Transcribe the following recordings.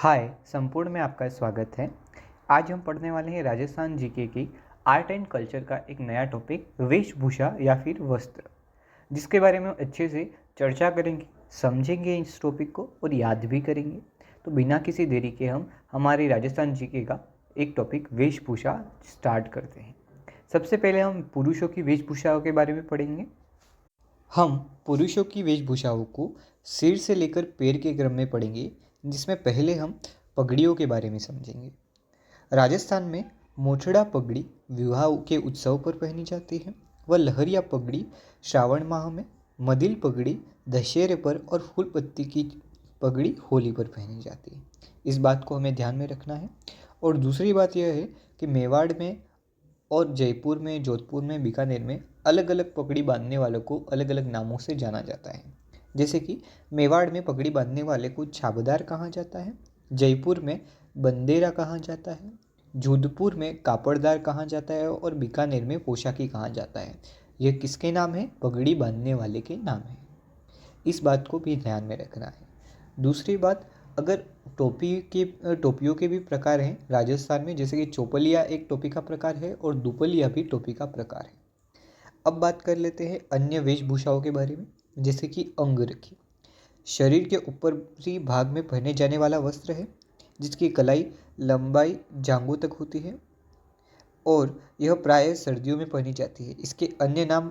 हाय, संपूर्ण में आपका स्वागत है। आज हम पढ़ने वाले हैं राजस्थान जीके की आर्ट एंड कल्चर का एक नया टॉपिक वेशभूषा या फिर वस्त्र, जिसके बारे में हम अच्छे से चर्चा करेंगे, समझेंगे इस टॉपिक को और याद भी करेंगे। तो बिना किसी देरी के हम हमारी राजस्थान जीके का एक टॉपिक वेशभूषा स्टार्ट करते हैं। सबसे पहले हम पुरुषों की वेशभूषाओं के बारे में पढ़ेंगे। हम पुरुषों की वेशभूषाओं को सिर से लेकर पैर के क्रम में पढ़ेंगे, जिसमें पहले हम पगड़ियों के बारे में समझेंगे। राजस्थान में मोचड़ा पगड़ी विवाह के उत्सव पर पहनी जाती है। वह लहरिया पगड़ी श्रावण माह में, मदिल पगड़ी दशहरे पर और फूल पत्ती की पगड़ी होली पर पहनी जाती है। इस बात को हमें ध्यान में रखना है। और दूसरी बात यह है कि मेवाड़ में और जयपुर में, जोधपुर में, बीकानेर में अलग अलग पगड़ी बांधने वालों को अलग अलग नामों से जाना जाता है। जैसे कि मेवाड़ में पगड़ी बांधने वाले को छाबदार कहा जाता है, जयपुर में बंदेरा कहा जाता है, जोधपुर में कापड़दार कहा जाता है और बीकानेर में पोशाकी कहा जाता है। यह किसके नाम है? पगड़ी बांधने वाले के नाम है। इस बात को भी ध्यान में रखना है। दूसरी बात, अगर टोपियों के भी प्रकार हैं राजस्थान में, जैसे कि चौपलिया एक टोपी का प्रकार है और दुपलिया भी टोपी का प्रकार है। अब बात कर लेते हैं अन्य वेशभूषाओं के बारे में, जैसे कि अंगरखी शरीर के ऊपरी भाग में पहने जाने वाला वस्त्र है, जिसकी कलाई लंबाई जांघों तक होती है और यह प्रायः सर्दियों में पहनी जाती है। इसके अन्य नाम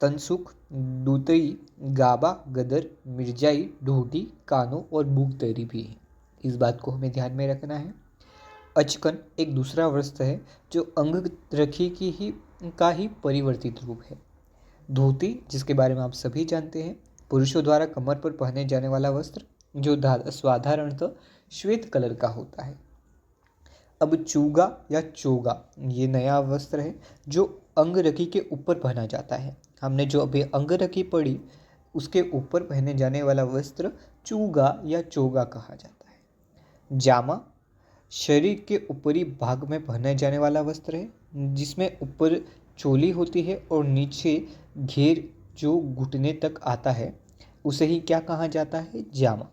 तनसुख, दूतई, गाबा, गदर, मिर्जाई, ढोटी, कानो और बुगतरी भी है। इस बात को हमें ध्यान में रखना है। अचकन एक दूसरा वस्त्र है जो अंगरखी का ही परिवर्तित रूप है। धोती, जिसके बारे में आप सभी जानते हैं, पुरुषों द्वारा कमर पर पहने जाने वाला वस्त्र जो साधारणतः श्वेत कलर का होता है। अब चूगा या चोगा ये नया वस्त्र है जो अंगरखी के ऊपर पहना जाता है। हमने जो अभी अंगरखी पढ़ी उसके ऊपर पहने जाने वाला वस्त्र चूगा या चोगा कहा जाता है। जामा शरीर के ऊपरी भाग में पहने जाने वाला वस्त्र है, जिसमें ऊपर चोली होती है और नीचे घेर जो घुटने तक आता है, उसे ही क्या कहा जाता है? जामा।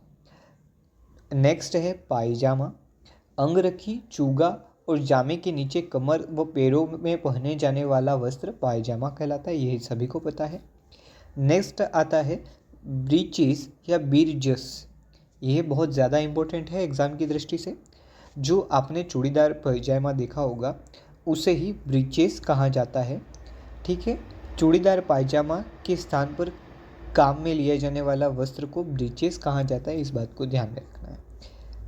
नेक्स्ट है पायजामा। अंगरखी, चूगा और जामे के नीचे कमर व पैरों में पहने जाने वाला वस्त्र पायजामा कहलाता है, यही सभी को पता है। नेक्स्ट आता है ब्रीचेस या बीरजस। यह बहुत ज़्यादा इम्पोर्टेंट है एग्ज़ाम की दृष्टि से। जो आपने चूड़ीदार पायजामा देखा होगा उसे ही ब्रीचेस कहा जाता है। ठीक है, चूड़ीदार पायजामा के स्थान पर काम में लिया जाने वाला वस्त्र को ब्रीचेस कहा जाता है, इस बात को ध्यान में रखना है।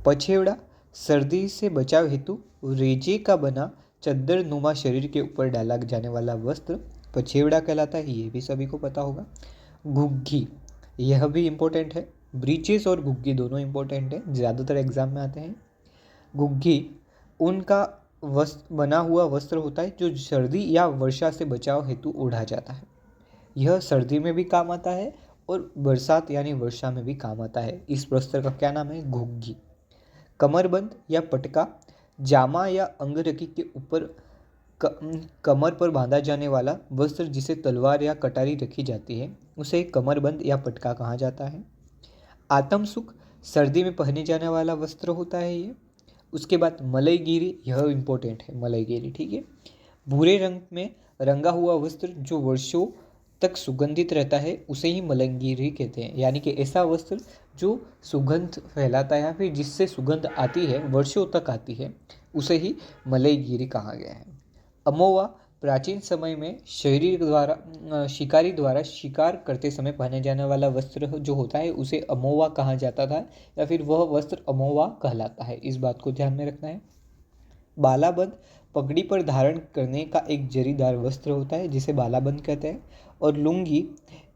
पछेवड़ा सर्दी से बचाव हेतु रेजे का बना चद्दर नुमा शरीर के ऊपर डाला जाने वाला वस्त्र पछेवड़ा कहलाता है, ये भी सभी को पता होगा। घुग्गी, यह भी इम्पोर्टेंट है। ब्रीचेस और घुग्गी दोनों इम्पोर्टेंट है, ज़्यादातर एग्जाम में आते हैं। घुग्गी उनका बना हुआ वस्त्र होता है जो सर्दी या वर्षा से बचाव हेतु ओढ़ा जाता है। यह सर्दी में भी काम आता है और बरसात यानी वर्षा में भी काम आता है। इस वस्त्र का क्या नाम है? घुग्गी। कमरबंद या पटका जामा या अंगरखी के ऊपर कमर पर बांधा जाने वाला वस्त्र जिसे तलवार या कटारी रखी जाती है उसे कमरबंद या पटका कहा जाता है। आतमसुख सर्दी में पहने जाने वाला वस्त्र होता है ये। उसके बाद मलईगिरी, यह इम्पोर्टेंट है मलईगिरी, ठीक है। भूरे रंग में रंगा हुआ वस्त्र जो वर्षों तक सुगंधित रहता है उसे ही मलईगिरी कहते हैं, यानी कि ऐसा वस्त्र जो सुगंध फैलाता है या फिर जिससे सुगंध आती है, वर्षों तक आती है, उसे ही मलईगिरी कहा गया है। अमोवा प्राचीन समय में शिकारी द्वारा शिकार करते समय पहने जाने वाला वस्त्र जो होता है उसे अमोवा कहा जाता था या फिर वह वस्त्र अमोवा कहलाता है, इस बात को ध्यान में रखना है। बालाबंद पगड़ी पर धारण करने का एक जरीदार वस्त्र होता है जिसे बालाबंद कहते हैं। और लुंगी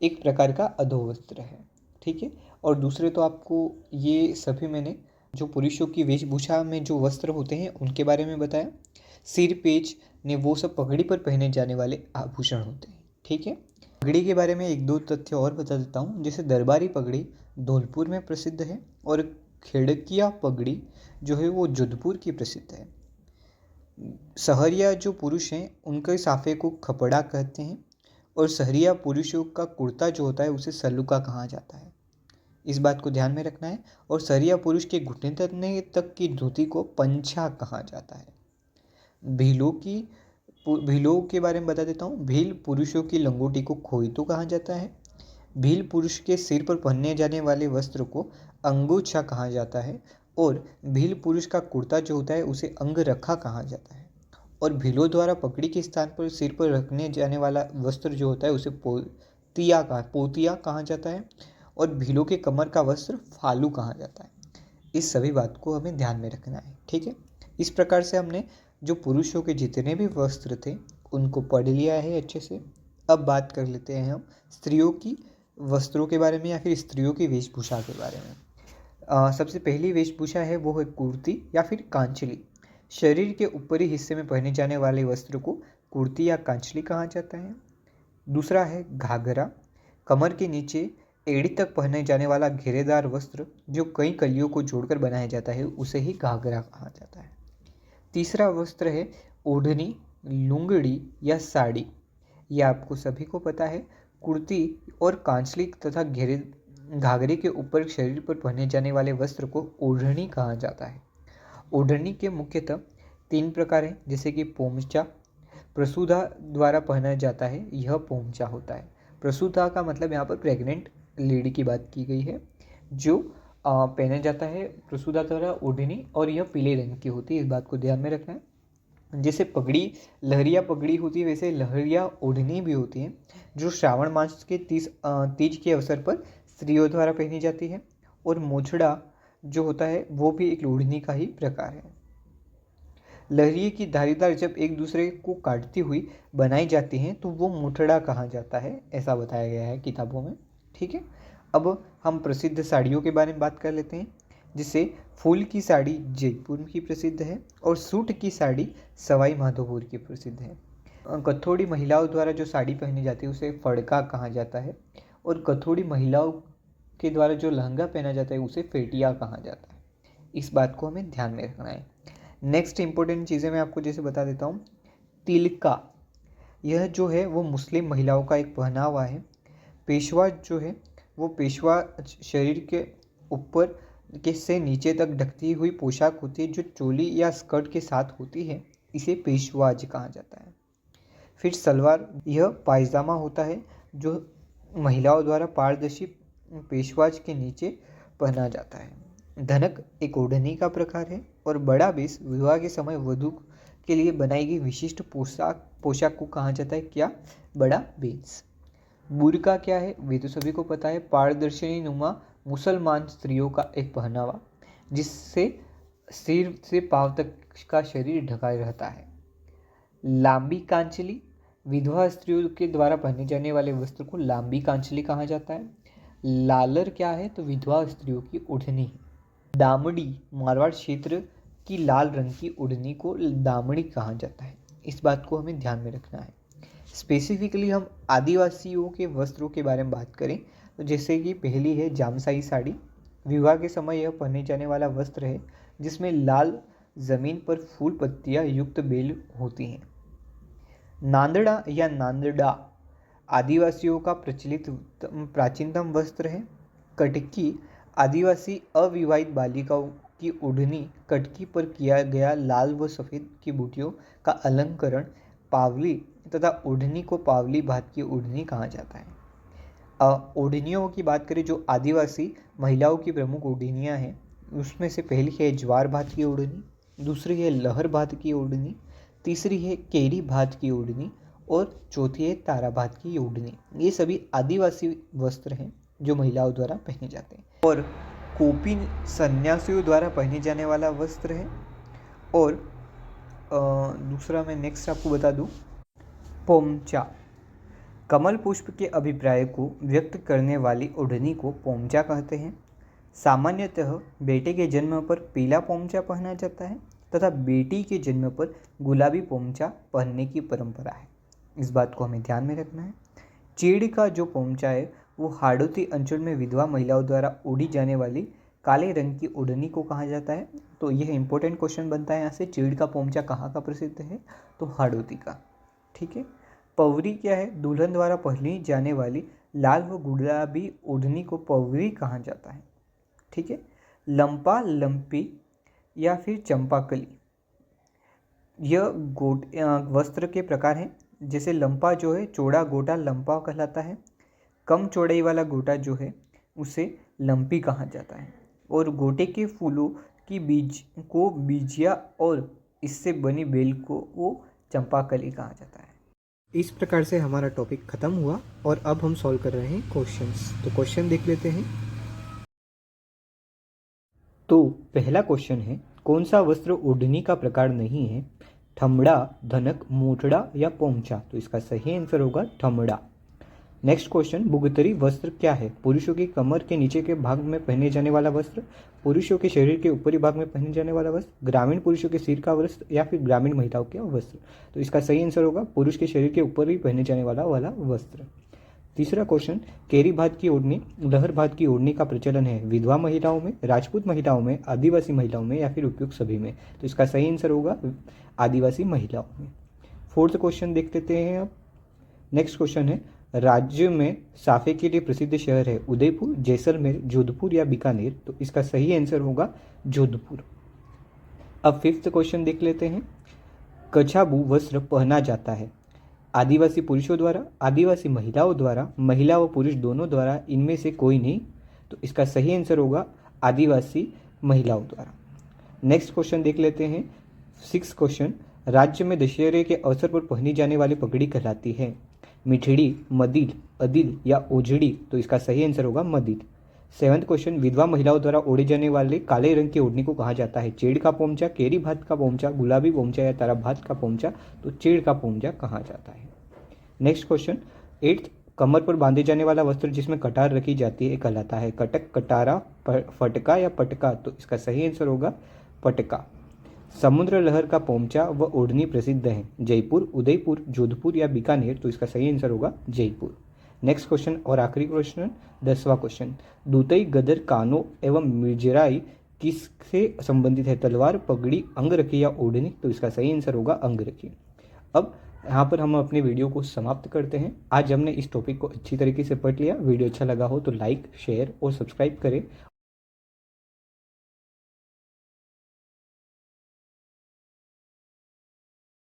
एक प्रकार का अधोवस्त्र है, ठीक है। और दूसरे तो आपको ये सभी मैंने जो पुरुषों की वेशभूषा में जो वस्त्र होते हैं उनके बारे में बताया। सिर पेच ने वो सब पगड़ी पर पहने जाने वाले आभूषण होते हैं, ठीक है। पगड़ी के बारे में एक दो तथ्य और बता देता हूँ। जैसे दरबारी पगड़ी धौलपुर में प्रसिद्ध है और खेड़किया पगड़ी जो है वो जोधपुर की प्रसिद्ध है। सहरिया जो पुरुष हैं उनके साफे को खपड़ा कहते हैं और सहरिया पुरुषों का कुर्ता जो होता है उसे सलूका कहा जाता है। इस बात को ध्यान में रखना है। और सरिया पुरुष के घुटने तक की धोती को पंछा कहा जाता है। भीलों के बारे में बता देता हूँ। भील पुरुषों की लंगोटी को खोइतू कहा जाता है। भील पुरुष के सिर पर पहने जाने वाले वस्त्र को अंगोछा कहा जाता है। और भील पुरुष का कुर्ता जो होता है उसे अंगरखा कहा जाता है। और भीलों द्वारा पगड़ी के स्थान पर सिर पर रखने जाने वाला वस्त्र जो होता है उसे पोतिया कहा जाता है। और भीलों के कमर का वस्त्र फालू कहा जाता है। इस सभी बात को हमें ध्यान में रखना है, ठीक है। इस प्रकार से हमने जो पुरुषों के जितने भी वस्त्र थे उनको पढ़ लिया है अच्छे से। अब बात कर लेते हैं हम स्त्रियों की वस्त्रों के बारे में या फिर स्त्रियों की वेशभूषा के बारे में। सबसे पहली वेशभूषा है वो है कुर्ती या फिर कांचली। शरीर के ऊपरी हिस्से में पहने जाने वाले वस्त्र को कुर्ती या कांचली कहा जाता है। दूसरा है घाघरा। कमर के नीचे एड़ी तक पहने जाने वाला घेरेदार वस्त्र जो कई कलियों को जोड़कर बनाया जाता है उसे ही घाघरा कहा जाता है। तीसरा वस्त्र है ओढ़नी, लुंगड़ी या साड़ी। यह आपको सभी को पता है। कुर्ती और कांचली तथा घाघरे के ऊपर शरीर पर पहने जाने वाले वस्त्र को ओढ़नी कहा जाता है। ओढ़नी के मुख्यतः 3 प्रकार हैं, जैसे कि पोमचा। प्रसूधा द्वारा पहना जाता है, यह पोमचा होता है। प्रसूधा का मतलब यहाँ पर प्रेग्नेंट लेडी की बात की गई है जो पहना जाता है प्रसूधा द्वारा ओढ़नी, और यह पीले रंग की होती है। इस बात को ध्यान में रखना है। जैसे पगड़ी लहरिया पगड़ी होती है वैसे लहरिया ओढ़नी भी होती है जो श्रावण मास के तीज के अवसर पर स्त्रियों द्वारा पहनी जाती है। और मोछड़ा जो होता है वो भी एक ओढ़नी का ही प्रकार है। लहरिये की धारीदार जब एक दूसरे को काटती हुई बनाई जाती हैं तो वो मुठड़ा कहा जाता है, ऐसा बताया गया है किताबों में, ठीक है। अब हम प्रसिद्ध साड़ियों के बारे में बात कर लेते हैं, जिससे फूल की साड़ी जयपुर की प्रसिद्ध है और सूट की साड़ी सवाई माधोपुर की प्रसिद्ध है। कथोड़ी महिलाओं द्वारा जो साड़ी पहनी जाती है उसे फड़का कहा जाता है। और कथोड़ी महिलाओं के द्वारा जो लहंगा पहना जाता है उसे फेटिया कहा जाता है। इस बात को हमें ध्यान में रखना है। नेक्स्ट इंपॉर्टेंट चीज़ें मैं आपको जैसे बता देता हूँ। तिलका, यह जो है वो मुस्लिम महिलाओं का एक पहनावा है। पेशवा जो है वो पेशवा शरीर के ऊपर के से नीचे तक ढकती हुई पोशाक होती है जो चोली या स्कर्ट के साथ होती है, इसे पेशवाज कहा जाता है। फिर सलवार, यह पायजामा होता है जो महिलाओं द्वारा पारदर्शी पेशवाज के नीचे पहना जाता है। धनक एक ओढ़नी का प्रकार है। और बड़ा बेस विवाह के समय वधू के लिए बनाई गई विशिष्ट पोशाक को कहा जाता है क्या? बड़ा बेस। बुर्का क्या है? वे तो सभी को पता है, पारदर्शी नुमा मुसलमान स्त्रियों का एक पहनावा जिससे सिर से पांव तक का शरीर ढका रहता है। लांबी कांचली, विधवा स्त्रियों के द्वारा पहने जाने वाले वस्त्र को लांबी कांचली कहा जाता है। लालर क्या है? तो विधवा स्त्रियों की ओढ़नी। दामड़ी, मारवाड़ क्षेत्र की लाल रंग की ओढ़नी को दामड़ी कहा जाता है। इस बात को हमें ध्यान में रखना है। स्पेसिफिकली हम आदिवासियों के वस्त्रों के बारे में बात करें तो जैसे कि पहली है जामसाई साड़ी। विवाह के समय यह पहने जाने वाला वस्त्र है जिसमें लाल जमीन पर फूल पत्तियां युक्त बेल होती हैं। नांदड़ा या नांदड़ा आदिवासियों का प्रचलित प्राचीनतम वस्त्र है। कटकी, आदिवासी अविवाहित बालिकाओं की ओढ़नी, कटकी पर किया गया लाल व सफ़ेद की बूटियों का अलंकरण। पावली तथा ओढ़नी को पावली भात की ओढ़नी कहा जाता है। ओढ़नियों की बात करें जो आदिवासी महिलाओं की प्रमुख ओढ़नियाँ हैं उसमें से पहली है ज्वार भात की ओढ़नी, दूसरी है लहर भात की ओढ़नी, तीसरी है केरी भात की ओढ़नी और चौथी है तारा भात की ओढ़नी। ये सभी आदिवासी वस्त्र हैं जो महिलाओं द्वारा पहने जाते हैं। और कोपी सन्यासियों द्वारा पहने जाने वाला वस्त्र है। और दूसरा मैं नेक्स्ट आपको बता दूं, पोमचा। कमल पुष्प के अभिप्राय को व्यक्त करने वाली ओढ़नी को पोमचा कहते हैं। सामान्यतः बेटे के जन्म पर पीला पोमचा पहना जाता है तथा बेटी के जन्म पर गुलाबी पोमचा पहनने की परंपरा है। इस बात को हमें ध्यान में रखना है। चीड़ का जो पोमचा है वो हाड़ौती अंचल में विधवा महिलाओं द्वारा ओढ़ी जाने वाली काले रंग की ओढ़नी को कहा जाता है। तो यह इंपॉर्टेंट क्वेश्चन बनता है यहाँ से, चीड़ का पोमचा कहाँ का प्रसिद्ध है? तो हाड़ौती का, ठीक है। पवरी क्या है? दुल्हन द्वारा पहनी जाने वाली लाल व गुलाबी ओढ़नी को पगड़ी कहा जाता है। ठीक है, लंपा, लंपी या फिर चंपाकली, यह वस्त्र के प्रकार हैं। जैसे लंपा जो है चौड़ा गोटा लंपा कहलाता है, कम चौड़ाई वाला गोटा जो है उसे लंपी कहा जाता है, और गोटे के फूलों की बीज को बीजिया और इससे बनी बेल को वो चंपाकली कहा जाता है। इस प्रकार से हमारा टॉपिक खत्म हुआ और अब हम सॉल्व कर रहे हैं क्वेश्चंस। तो क्वेश्चन देख लेते हैं। तो पहला क्वेश्चन है, कौन सा वस्त्र ओढ़नी का प्रकार नहीं है? ठमड़ा, धनक, मोटड़ा या पोंचा? तो इसका सही आंसर होगा ठमड़ा। नेक्स्ट क्वेश्चन, भुगतरी वस्त्र क्या है? पुरुषों की कमर के नीचे के भाग में पहने जाने वाला वस्त्र, पुरुषों के शरीर के ऊपरी भाग में पहने जाने वाला वस्त्र, ग्रामीण पुरुषों के सिर का वस्त्र या फिर ग्रामीण महिलाओं के वस्त्र? तो इसका सही आंसर होगा पुरुष के शरीर के ऊपर ही पहने जाने वाला वस्त्र। तीसरा क्वेश्चन, केरी भात की ओढ़नी, लहर भात की ओढ़नी का प्रचलन है विधवा महिलाओं में, राजपूत महिलाओं में, आदिवासी महिलाओं में या फिर उपयुक्त सभी में? तो इसका सही आंसर होगा आदिवासी महिलाओं में। फोर्थ क्वेश्चन देख लेते हैं अब। नेक्स्ट क्वेश्चन है, राज्य में साफे के लिए प्रसिद्ध शहर है उदयपुर, जैसलमेर, जोधपुर या बीकानेर? तो इसका सही आंसर होगा जोधपुर। अब फिफ्थ क्वेश्चन देख लेते हैं। कछाबू वस्त्र पहना जाता है आदिवासी पुरुषों द्वारा, आदिवासी महिलाओं द्वारा, महिला व पुरुष दोनों द्वारा, इनमें से कोई नहीं? तो इसका सही आंसर होगा आदिवासी महिलाओं द्वारा। नेक्स्ट क्वेश्चन देख लेते हैं। सिक्स क्वेश्चन, राज्य में दशहरे के अवसर पर पहनी जाने वाली पगड़ी कहलाती है मिठड़ी, मदिल, अदिल या ओझड़ी? तो इसका सही आंसर होगा मदिल। सेवंथ क्वेश्चन, विधवा महिलाओं द्वारा ओढ़े जाने वाले काले रंग की ओढ़नी को कहा जाता है? चेड़ का पोंचा, केरी भात का पोंचा, गुलाबी पोंचा या तारा भात का पोंचा? तो चेड़ का पोंचा कहा जाता है। नेक्स्ट क्वेश्चन, एट्थ, कमर पर बांधे जाने वाला वस्त्र जिसमें कटार रखी जाती है कहलाता है? कटक, कटारा, फटका या पटका? तो इसका सही आंसर होगा पटका। समुद्र लहर का पोंचा व ओढ़नी प्रसिद्ध है जयपुर, उदयपुर, जोधपुर या बीकानेर? तो इसका सही आंसर होगा जयपुर। नेक्स्ट क्वेश्चन और आखिरी क्वेश्चन, 10वां क्वेश्चन, दूतई, गदर, कानो एवं मिर्जराई किससे संबंधित है? तलवार, पगड़ी, अंगरखी या ओढ़नी? तो इसका सही आंसर होगा अंगरखी। अब यहाँ पर हम अपने वीडियो को समाप्त करते हैं। आज हमने इस टॉपिक को अच्छी तरीके से पढ़ लिया। वीडियो अच्छा लगा हो तो लाइक, शेयर और सब्सक्राइब करें।